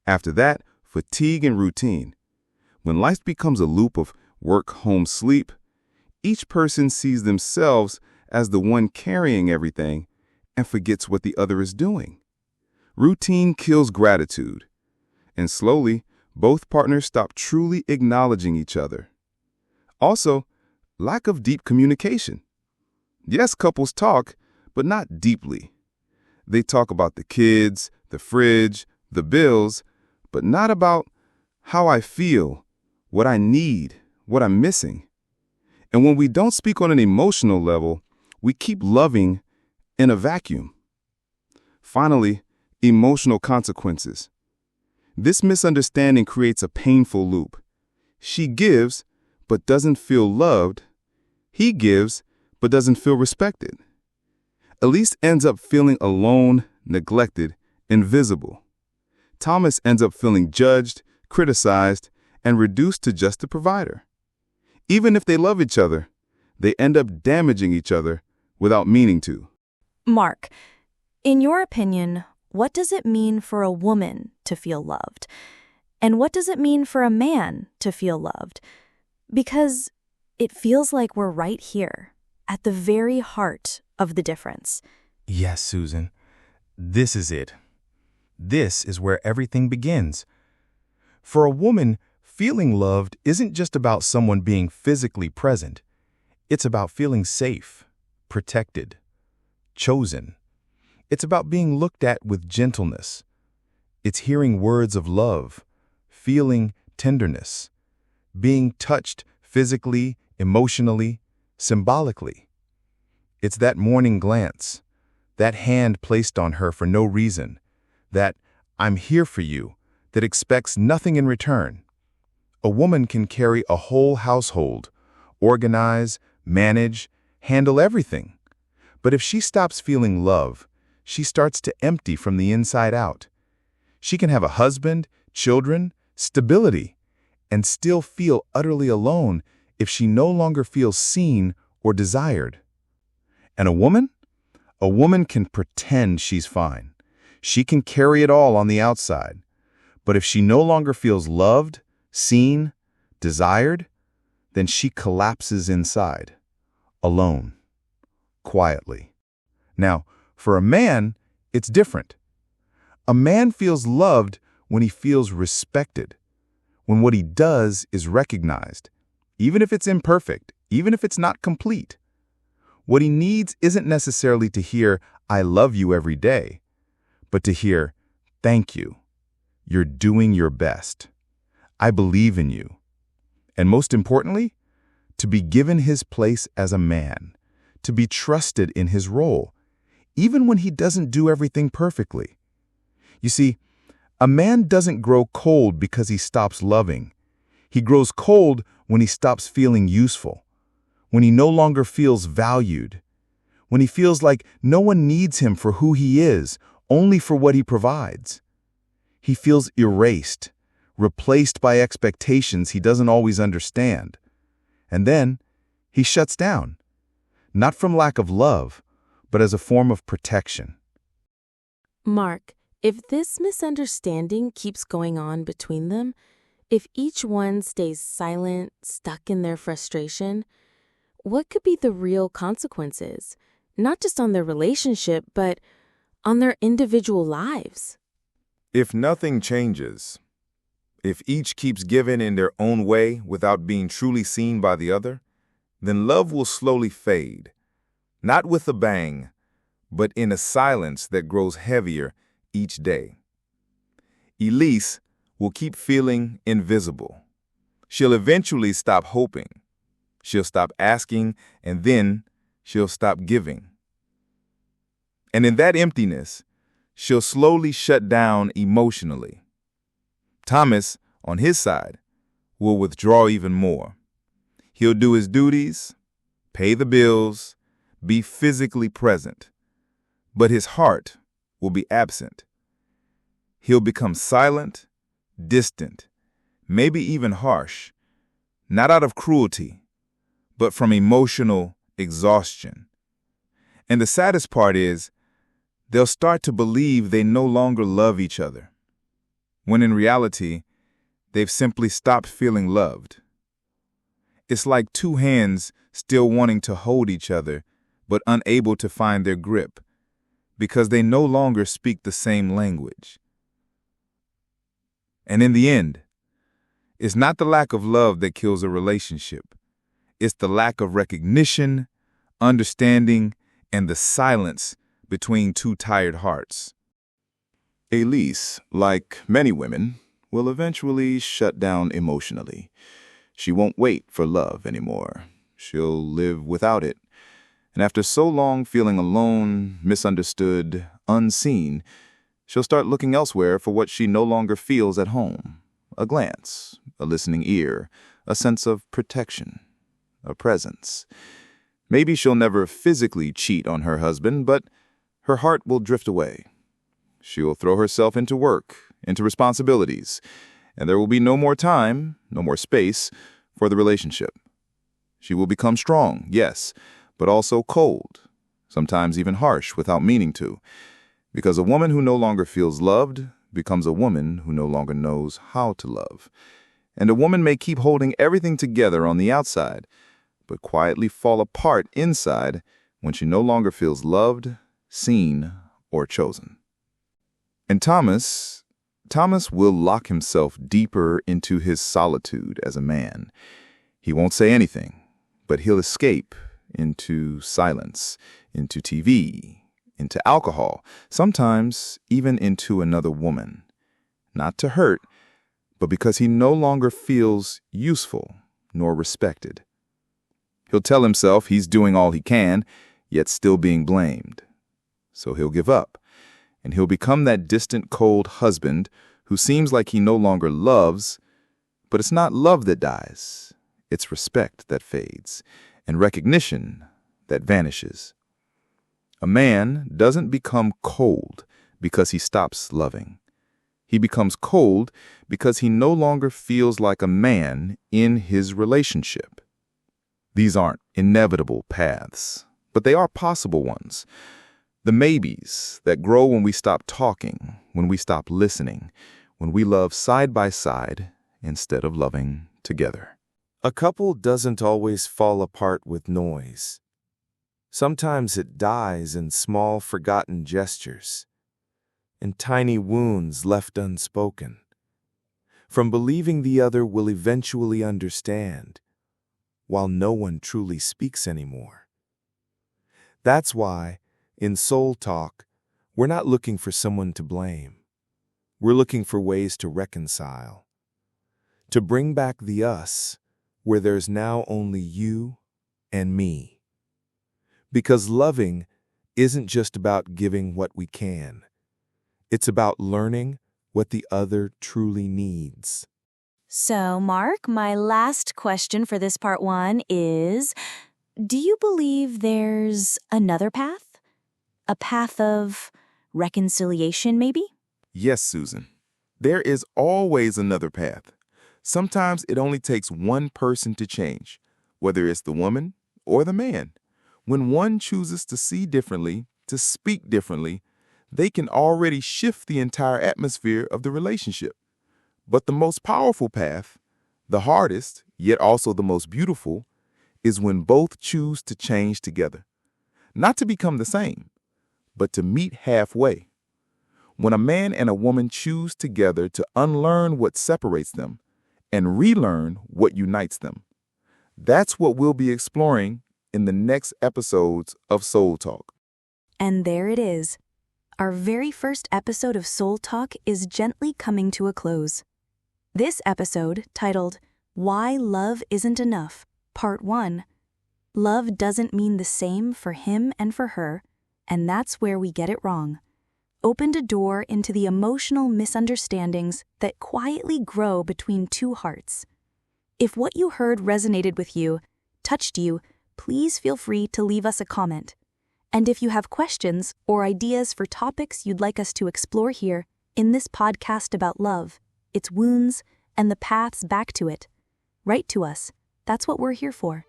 After that, fatigue and routine. When life becomes a loop of work, home, sleep, each person sees themselves as the one carrying everything and forgets what the other is doing. Routine kills gratitude, and slowly, both partners stop truly acknowledging each other. Also, lack of deep communication. Yes, couples talk, but not deeply. They talk about the kids, the fridge, the bills, but not about how I feel, what I need, what I'm missing. And when we don't speak on an emotional level, we keep loving in a vacuum. Finally, emotional consequences. This misunderstanding creates a painful loop. She gives, but doesn't feel loved. He gives, but doesn't feel respected. Elise ends up feeling alone, neglected, invisible. Thomas ends up feeling judged, criticized, and reduced to just a provider. Even if they love each other, they end up damaging each other without meaning to. Mark, in your opinion, what does it mean for a woman to feel loved? And what does it mean for a man to feel loved? Because it feels like we're right here, at the very heart of the difference. Yes, Susan. This is it. This is where everything begins. For a woman, feeling loved isn't just about someone being physically present. It's about feeling safe, protected, chosen. It's about being looked at with gentleness. It's hearing words of love, feeling tenderness, being touched physically, emotionally, symbolically. It's that morning glance, that hand placed on her for no reason, that "I'm here for you" that expects nothing in return. A woman can carry a whole household, organize, manage, handle everything. But if she stops feeling love, she starts to empty from the inside out. She can have a husband, children, stability, and still feel utterly alone if she no longer feels seen or desired. And a woman? A woman can pretend she's fine. She can carry it all on the outside. But if she no longer feels loved, seen, desired, then she collapses inside, alone, quietly. Now, for a man, it's different. A man feels loved when he feels respected, when what he does is recognized, even if it's imperfect, even if it's not complete. What he needs isn't necessarily to hear, "I love you" every day, but to hear, "Thank you. You're doing your best. I believe in you." And most importantly, to be given his place as a man, to be trusted in his role, even when he doesn't do everything perfectly. You see, a man doesn't grow cold because he stops loving. He grows cold when he stops feeling useful, when he no longer feels valued, when he feels like no one needs him for who he is, only for what he provides. He feels erased, replaced by expectations he doesn't always understand. And then he shuts down, not from lack of love, but as a form of protection. Mark, if this misunderstanding keeps going on between them, if each one stays silent, stuck in their frustration, what could be the real consequences? Not just on their relationship, but on their individual lives. If nothing changes, if each keeps giving in their own way without being truly seen by the other, then love will slowly fade, not with a bang, but in a silence that grows heavier each day. Elise will keep feeling invisible. She'll eventually stop hoping. She'll stop asking, and then she'll stop giving. And in that emptiness, she'll slowly shut down emotionally. Thomas, on his side, will withdraw even more. He'll do his duties, pay the bills, be physically present, but his heart will be absent. He'll become silent, distant, maybe even harsh, not out of cruelty, but from emotional exhaustion. And the saddest part is, they'll start to believe they no longer love each other. when in reality, they've simply stopped feeling loved. It's like two hands still wanting to hold each other, but unable to find their grip, because they no longer speak the same language. And in the end, it's not the lack of love that kills a relationship. It's the lack of recognition, understanding, and the silence between two tired hearts. Elise, like many women, will eventually shut down emotionally. She won't wait for love anymore. She'll live without it. And after so long feeling alone, misunderstood, unseen, she'll start looking elsewhere for what she no longer feels at home. A glance, a listening ear, a sense of protection, a presence. Maybe she'll never physically cheat on her husband, but her heart will drift away. She'll throw herself into work, into responsibilities, and there will be no more time, no more space for the relationship. She will become strong, yes, but also cold, sometimes even harsh without meaning to, because a woman who no longer feels loved becomes a woman who no longer knows how to love. And a woman may keep holding everything together on the outside, but quietly fall apart inside when she no longer feels loved, seen, or chosen. And Thomas will lock himself deeper into his solitude as a man. He won't say anything, but he'll escape into silence, into TV, into alcohol, sometimes even into another woman. Not to hurt, but because he no longer feels useful nor respected. He'll tell himself he's doing all he can, yet still being blamed. So he'll give up, and he'll become that distant, cold husband who seems like he no longer loves, but it's not love that dies. It's respect that fades, and recognition that vanishes. A man doesn't become cold because he stops loving. He becomes cold because he no longer feels like a man in his relationship. These aren't inevitable paths, but they are possible ones. The maybes that grow when we stop talking, when we stop listening, when we love side by side instead of loving together. A couple doesn't always fall apart with noise. Sometimes it dies in small, forgotten gestures, in tiny wounds left unspoken, from believing the other will eventually understand, while no one truly speaks anymore. That's why, in SoulTalk, we're not looking for someone to blame. We're looking for ways to reconcile, to bring back the us, where there's now only you and me. Because loving isn't just about giving what we can. It's about learning what the other truly needs. So, Mark, my last question for this part 1 is, do you believe there's another path? A path of reconciliation, maybe? Yes, Susan. There is always another path. Sometimes it only takes one person to change, whether it's the woman or the man. When one chooses to see differently, to speak differently, they can already shift the entire atmosphere of the relationship. But the most powerful path, the hardest, yet also the most beautiful, is when both choose to change together. Not to become the same, but to meet halfway. When a man and a woman choose together to unlearn what separates them and relearn what unites them. That's what we'll be exploring in the next episodes of SoulTalk. And there it is. Our very first episode of SoulTalk is gently coming to a close. This episode, titled Why Love Isn't Enough, Part 1. Love doesn't mean the same for him and for her, and that's where we get it wrong. Opened a door into the emotional misunderstandings that quietly grow between two hearts. If what you heard resonated with you, touched you, please feel free to leave us a comment. And if you have questions or ideas for topics you'd like us to explore here in this podcast about love, its wounds, and the paths back to it, write to us. That's what we're here for.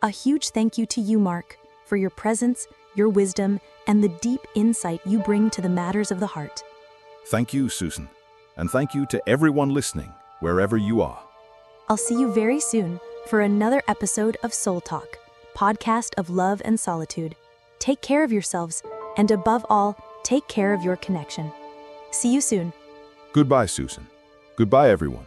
A huge thank you to you, Mark, for your presence, your wisdom, and the deep insight you bring to the matters of the heart. Thank you, Susan. And thank you to everyone listening, wherever you are. I'll see you very soon for another episode of Soul Talk, podcast of love and solitude. Take care of yourselves, and above all, take care of your connection. See you soon. Goodbye, Susan. Goodbye, everyone.